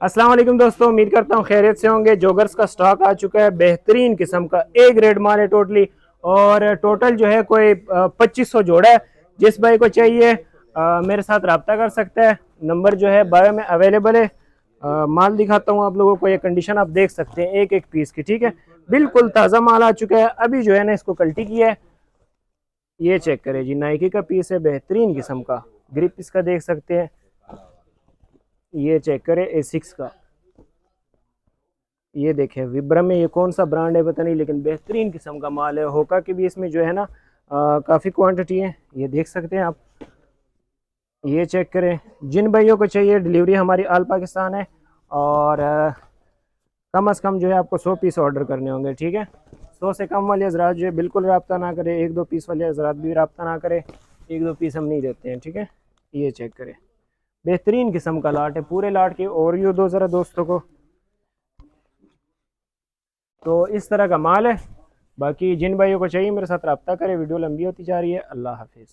अस्सलाम वालेकुम दोस्तों, उम्मीद करता हूँ खैरियत से होंगे। जोगर्स का स्टॉक आ चुका है, बेहतरीन किस्म का ए ग्रेड माल है टोटली। और टोटल जो है कोई 2500 जोड़ा है। जिस भाई को चाहिए मेरे साथ रब्ता कर सकता है। नंबर जो है बायो में अवेलेबल है। माल दिखाता हूँ आप लोगों को, ये कंडीशन आप देख सकते हैं एक एक पीस की, ठीक है। बिल्कुल ताज़ा माल आ चुका है, अभी जो है ना इसको कल्टी किया है। ये चेक करें जी, नाइकी का पीस है, बेहतरीन किस्म का। ग्रिप इसका देख सकते हैं। ये चेक करें एसिक्स का। ये देखें विब्रम में, ये कौन सा ब्रांड है पता नहीं, लेकिन बेहतरीन किस्म का माल है। होका की भी इसमें जो है ना काफ़ी क्वांटिटी है, ये देख सकते हैं आप। ये चेक करें। जिन भाइयों को चाहिए, डिलीवरी हमारी आल पाकिस्तान है। और कम से कम जो है आपको 100 पीस ऑर्डर करने होंगे, ठीक है। 100 से कम वाले हजरात जो है बिल्कुल रब्ता ना करें, एक दो पीस वाले हजरात भी रब्ता ना करें। एक दो पीस हम नहीं देते हैं, ठीक है। ये चेक करें, बेहतरीन किस्म का लाट है, पूरे लाट के और यो दो ज़रा दोस्तों को। तो इस तरह का माल है। बाकी जिन भाइयों को चाहिए मेरे साथ रब्ता करें। वीडियो लंबी होती जा रही है। अल्लाह हाफिज़।